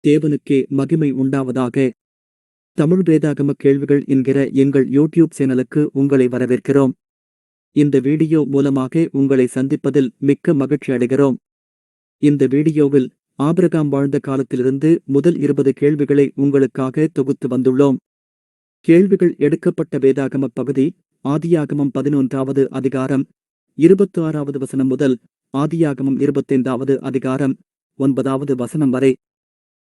தேவனுக்கே மகிமை உண்டாவதாக. தமிழ் வேதாகம கேள்விகள் என்கிற எங்கள் யூடியூப் சேனலுக்கு உங்களை வரவேற்கிறோம். இந்த வீடியோ மூலமாக உங்களை சந்திப்பதில் மிக்க மகிழ்ச்சி அடைகிறோம். இந்த வீடியோவில் ஆபிரகாம் வாழ்ந்த காலத்திலிருந்து முதல் 20 கேள்விகளை உங்களுக்காக தொகுத்து வந்துள்ளோம். கேள்விகள் எடுக்கப்பட்ட வேதாகம பகுதி ஆதியாகமம் 11வது அதிகாரம் 26வது வசனம் முதல் ஆதியாகமம் 25வது அதிகாரம் 9வது வசனம் வரை.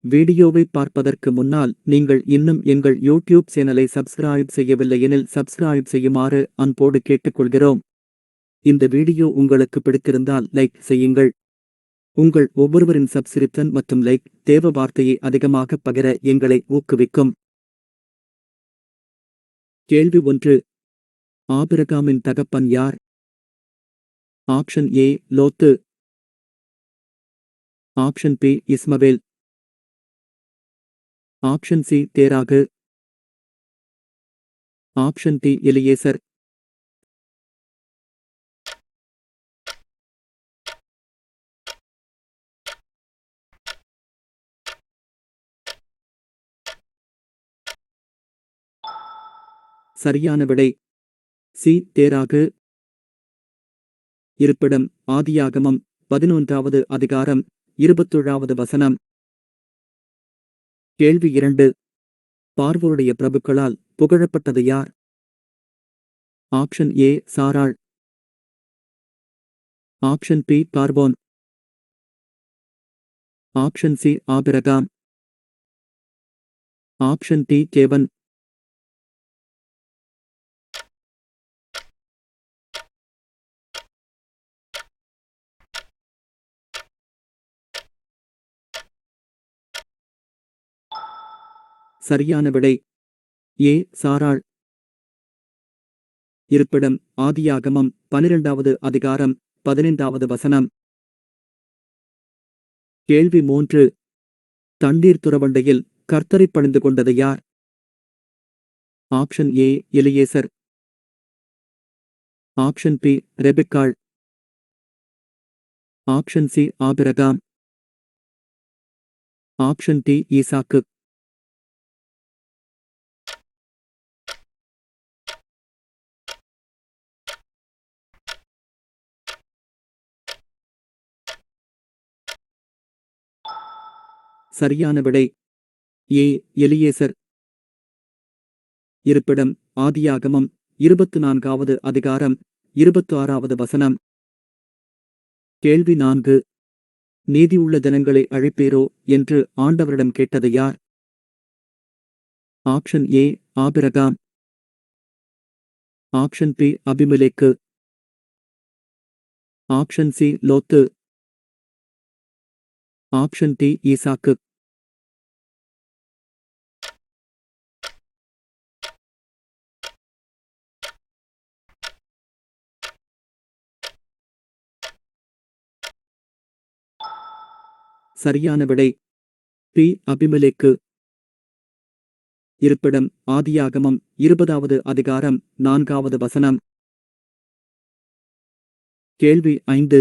வீடியோவை பார்ப்பதற்கு முன்னால் நீங்கள் இன்னும் எங்கள் யூடியூப் சேனலை சப்ஸ்கிரைப் செய்யவில்லை எனில் சப்ஸ்கிரைப் செய்யுமாறு அன்போடு கேட்டுக்கொள்கிறோம். இந்த வீடியோ உங்களுக்கு பிடித்திருந்தால் லைக் செய்யுங்கள். உங்கள் ஒவ்வொருவரின் சப்ஸ்கிரிப்ஷன் மற்றும் லைக் தேவ வார்த்தையை அதிகமாக பகிர எங்களை ஊக்குவிக்கும். கேள்வி 1. ஆபிரகாமின் தகப்பன் யார்? Option A Lot. Option B Ishmael. Option C Terah. Option D Eliezer. சரியான விடை சி தேராகு. இருப்பிடம் ஆதியாகமம் 11வது அதிகாரம் 27வது வசனம். கேள்வி 2. பார்வோருடைய பிரபுக்களால் புகழப்பட்டது யார்? Option A Sarah. Option B Pharaoh. Option C Abraham. Option D கேவன். சரியான விடை ஏ சாராள். இருப்பிடம் ஆதியாகமம் 12வது அதிகாரம் 15வது வசனம். கேள்வி 3. தண்ணீர் துறவண்டையில் கர்த்தரைப் பணிந்து கொண்டது யார்? Option A Eliezer. Option B Rebekah. Option C Abraham. Option D Isaac. சரியான விடை ஏ எலியேசர். இருப்பிடம் ஆதியாகமம் 24வது அதிகாரம் 26வது வசனம். கேள்வி 4. நீதியுள்ள ஜனங்களை அழைப்பீரோ என்று ஆண்டவரிடம் கேட்டது யார்? Option A Abraham. Option B Abimelech. Option C Lot. Option D Isaac. சரியான விடை பி அபிமெலேக்கு. இருப்பிடம் ஆதியாகமம் 20வது அதிகாரம் 4வது வசனம். கேள்வி 5.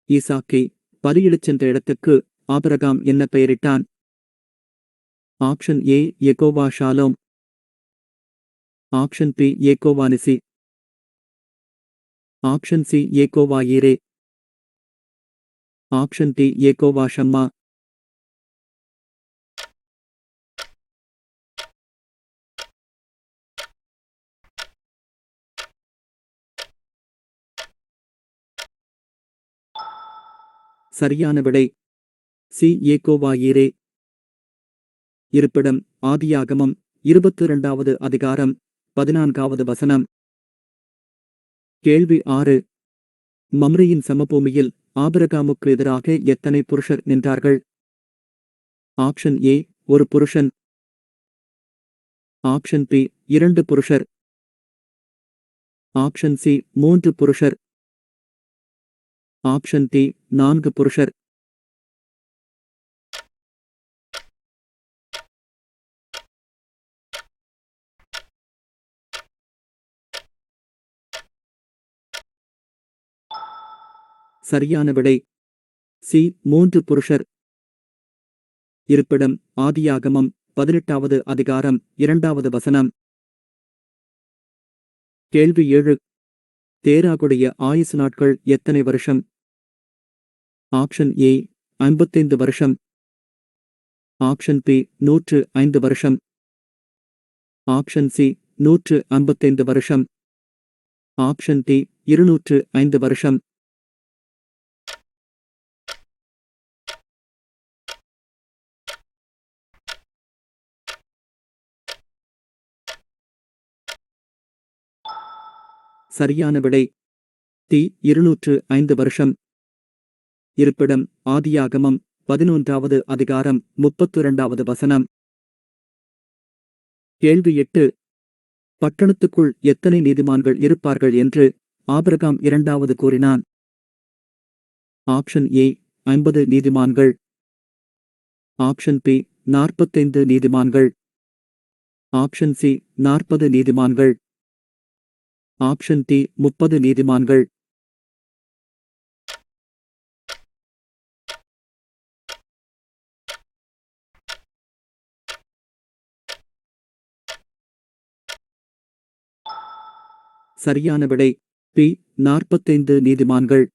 ஈசாக்கை பலியிடச் சென்ற இடத்துக்கு ஆபிரகாம் என்ன பெயரிட்டான்? Option A Jehovah Shalom. Option B Jehovah Nissi. Option C Jehovah Jireh. Option D Jehovah Shammah. சரியான விடை சி யேகோவா ஈரே. இருப்பிடம் ஆதியாகமம் 22வது அதிகாரம் 14வது வசனம். கேள்வி 6. மம்ரேயின் சமபூமியில் ஆபிரகாமுக்கு எதிராக எத்தனை புருஷர் நின்றார்கள்? ஆப்ஷன் ஏ ஒரு புருஷன். ஆப்ஷன் பி 2 புருஷர். ஆப்ஷன் சி 3 புருஷர். ஆப்ஷன் டி 4 புருஷர். சரியான விடை சி 3 புருஷர். இருப்பிடம் ஆதியாகமம் 18வது அதிகாரம் 2வது வசனம். கேள்வி 7. தேராகுடைய ஆயுசு நாட்கள் எத்தனை வருஷம்? ஆப்ஷன் ஏ 55 வருஷம். ஆப்ஷன் பி 105 வருஷம். ஆப்ஷன் சி 155 வருஷம். ஆப்ஷன் டி 205 வருஷம். சரியான விடை டி 205 வருஷம். இருப்பிடம் ஆதியாகமம் 11வது அதிகாரம் 32வது வசனம். கேள்வி 8. பட்டணத்துக்குள் எத்தனை நீதிமான்கள் இருப்பார்கள் என்று ஆபிரகாம் 2வது கூறினான்? ஆப்ஷன் ஏ 50 நீதிமான்கள். ஆப்ஷன் பி 45 நீதிமான்கள். ஆப்ஷன் சி 40 நீதிமான்கள். ஆப்ஷன் டி 30 நீதிமான்கள். சரியான விடை பி 45 நீதிமான்கள்.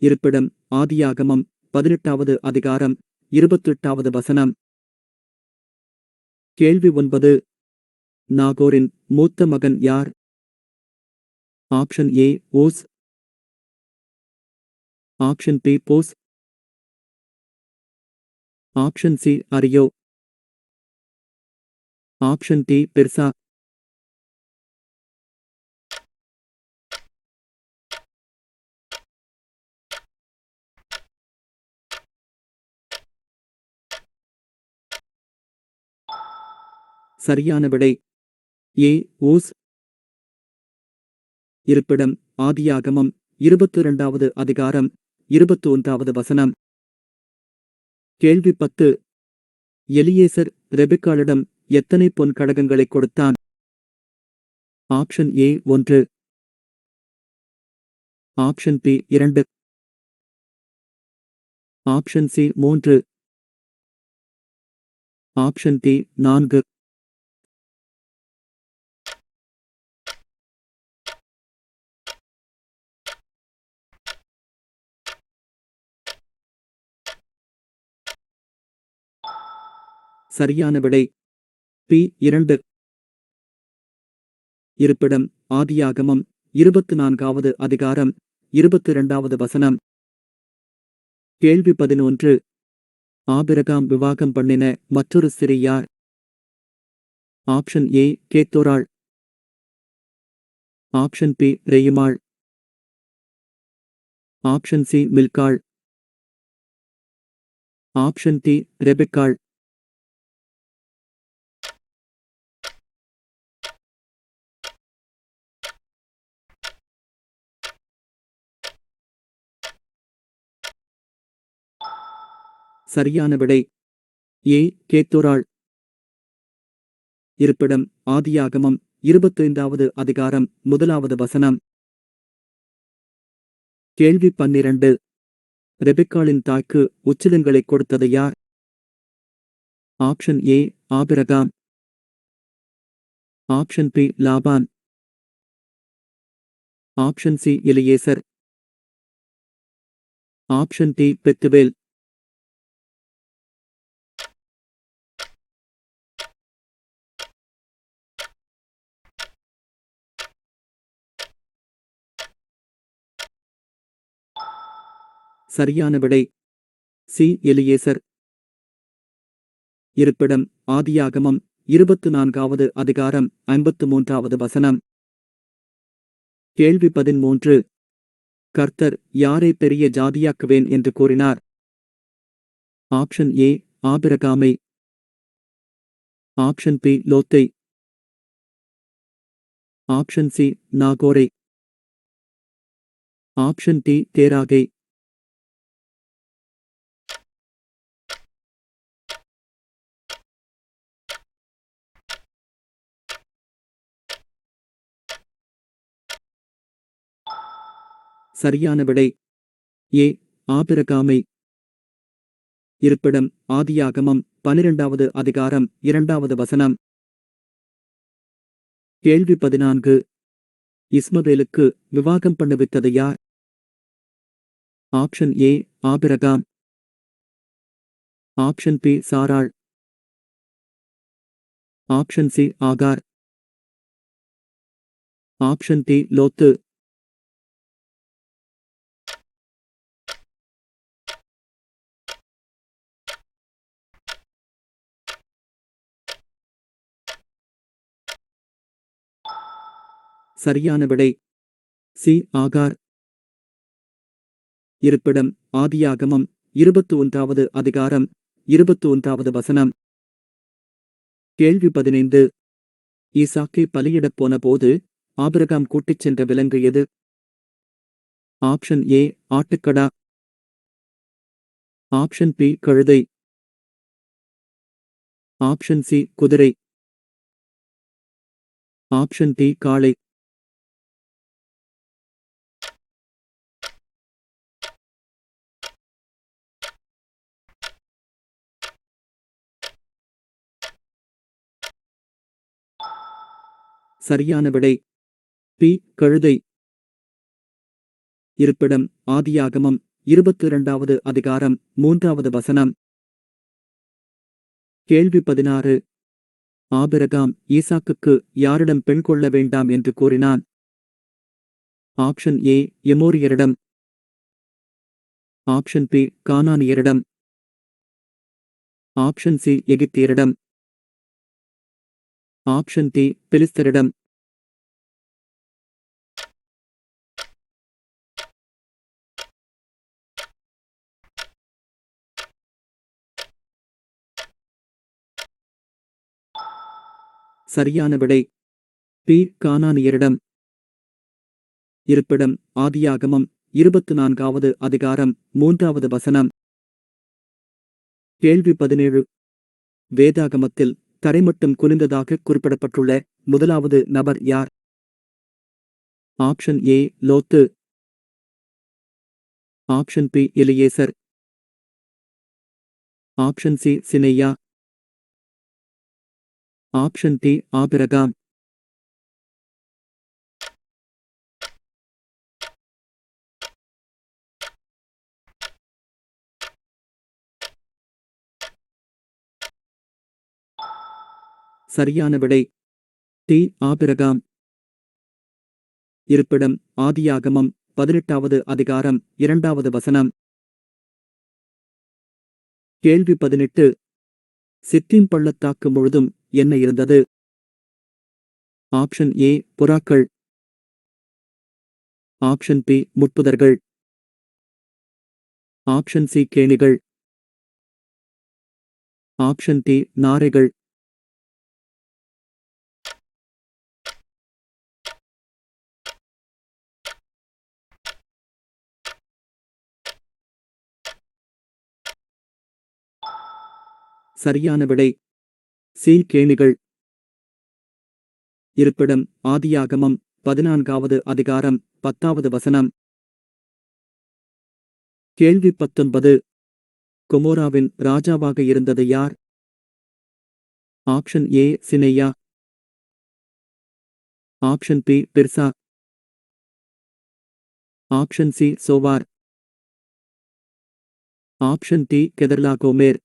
இருப்பிடம் ஆதியாகமம் 18வது அதிகாரம் 28வது வசனம். கேள்வி 9. நாகோரின் மூத்த மகன் யார்? Option A Uz. Option B Buz. Option C அரியோ. ஆப்ஷன் டி பெர்சா. சரியான விடை ஏ ஓஸ். இருப்பிடம் ஆதியாகமம் 22வது அதிகாரம் 21வது வசனம். கேள்வி 10. எலியேசர் ரெபெக்காளிடம் எத்தனை பொன் கடகங்களை கொடுத்தான்? Option A 1. Option B 2. Option C 3. Option D 4. சரியான விடை பி 2. இருப்பிடம் ஆதியாகமம் 24வது அதிகாரம் 22வது வசனம். கேள்வி 11. ஆபிரகாம் விவாகம் பண்ணின மற்றொரு ஸ்திரீ யார்? ஆப்ஷன் ஏ கேத்தோராள். ஆப்ஷன் பி ரெயுமாள். ஆப்ஷன் சி மில்காள். ஆப்ஷன் டி ரெபெக்காள். சரியான விடை ஏ கேத்தோராள். இருப்பிடம் ஆதியாகமம் 25வது அதிகாரம் 1வது வசனம். கேள்வி 12. ரெபெக்காளின் தாய்க்கு உச்சிலங்களை கொடுத்தது யார்? Option A Abraham. Option B லாபான். ஆப்ஷன் சி எலியேசர். ஆப்ஷன் டி பெத்துவேல். சரியான விடை சி எலியேசர். இருப்பிடம் ஆதியாகமம் 24வது அதிகாரம் 53வது வசனம். கேள்வி 13. கர்த்தர் யாரை பெரிய ஜாதியாக்குவேன் என்று கூறினார்? ஆப்ஷன் ஏ ஆபிரகாமை. ஆப்ஷன் பி லோத்தை. ஆப்ஷன் சி நாகோரை. ஆப்ஷன் டி தேராகை. சரியான விடை ஏ ஆபிரகாமை. இருப்பிடம் ஆதியாகமம் 12வது அதிகாரம் 2வது வசனம். கேள்வி 14. இஸ்மவேலுக்கு விவாகம் பண்ணுவித்தது யார்? Option A Abraham. Option B சாராள். ஆப்ஷன் சி ஆகார். ஆப்ஷன் டி லோத்து. சரியான விடை சி ஆகார். இருப்பிடம் ஆதியாகமம் 21வது அதிகாரம் 21வது வசனம். கேள்வி 15. ஈசாக்கை பலியிடப் போன போது ஆபிரகாம் கூட்டிச் சென்ற விலங்கு எது? ஆப்ஷன் ஏ ஆட்டுக்கடா. ஆப்ஷன் பி கழுதை. ஆப்ஷன் சி குதிரை. ஆப்ஷன் டி காளை. சரியான விடை பி கழுதை. இருப்பிடம் ஆதியாகமம் 22வது அதிகாரம் 3வது வசனம். கேள்வி 16. ஆபிரகாம் ஈசாக்குக்கு யாரிடம் பெண் கொள்ள வேண்டாம் என்று கூறினான்? ஆப்ஷன் ஏ எமோரியரிடம். ஆப்ஷன் பி கானானியரிடம். ஆப்ஷன் சி எகிப்தியரிடம். ஆப்ஷன் டி பெலிஸ்தரிடம். சரியான விடை பி கானானியரிடம். இருப்பிடம் ஆதியாகமம் 24வது அதிகாரம் 3வது வசனம். கேள்வி 17. வேதாகமத்தில் தரைமட்டம் குனிந்ததாக குறிப்பிடப்பட்டுள்ள முதலாவது நபர் யார்? Option A Lot. Option B எலியேசர். ஆப்ஷன் சி சினையா. ஆப்ஷன் டி ஆபிரகாம். சரியான விடை டி ஆபிரகாம். இருப்பிடம் ஆதியாகமம் 18வது அதிகாரம் 2வது வசனம். கேள்வி 18. சித்தீம் பள்ளத்தாக்கு முழுதும் என்ன இருந்தது? ஆப்ஷன் ஏ புறாக்கள். ஆப்ஷன் பி முட்புதர்கள். ஆப்ஷன் சி கேணிகள். ஆப்ஷன் டி நாரைகள். சரியான விடை சி கேணிகள். இருப்பிடம் ஆதியாகமம் 14வது அதிகாரம் 10வது வசனம். கேள்வி 19. கொமோராவின் ராஜாவாக இருந்தது யார்? ஆப்ஷன் ஏ சினையா. ஆப்ஷன் பி பிர்சா. ஆப்ஷன் சி சோவார். ஆப்ஷன் டி கெதர்லாகோமேர்.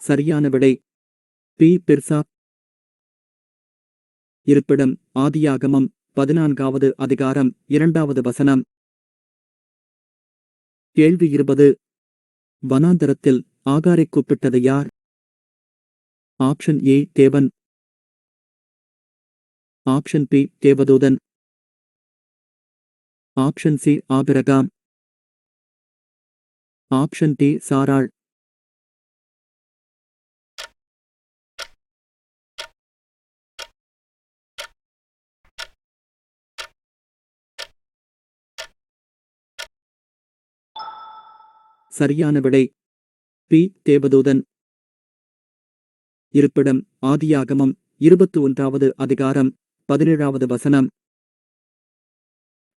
சரியான விடை பி பிர்சா. இருப்பிடம் ஆதியாகமம் 14வது அதிகாரம் 2வது வசனம். கேள்வி 20. வனாந்தரத்தில் ஆகாரை கூப்பிட்டது யார்? ஆப்ஷன் ஏ தேவன். ஆப்ஷன் பி தேவதூதன். Option C Abraham. Option D சாராள். சரியான விடை பி தேவதூதன். இருப்பிடம் ஆதியாகமம் 21வது அதிகாரம் 17வது வசனம்.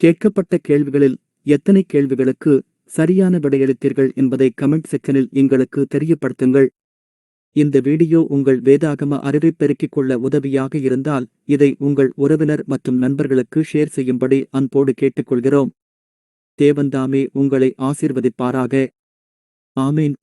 கேட்கப்பட்ட கேள்விகளில் எத்தனை கேள்விகளுக்கு சரியான விடையளித்தீர்கள் என்பதை கமெண்ட் செக்ஷனில் எங்களுக்கு தெரியப்படுத்துங்கள். இந்த வீடியோ உங்கள் வேதாகம அறிவை பெருக்கிக் கொள்ள உதவியாக இருந்தால் இதை உங்கள் உறவினர் மற்றும் நண்பர்களுக்கு ஷேர் செய்யும்படி அன்போடு கேட்டுக்கொள்கிறோம். தேவன்தாமே உங்களை ஆசீர்வதிப்பாராக. ஆமீன்.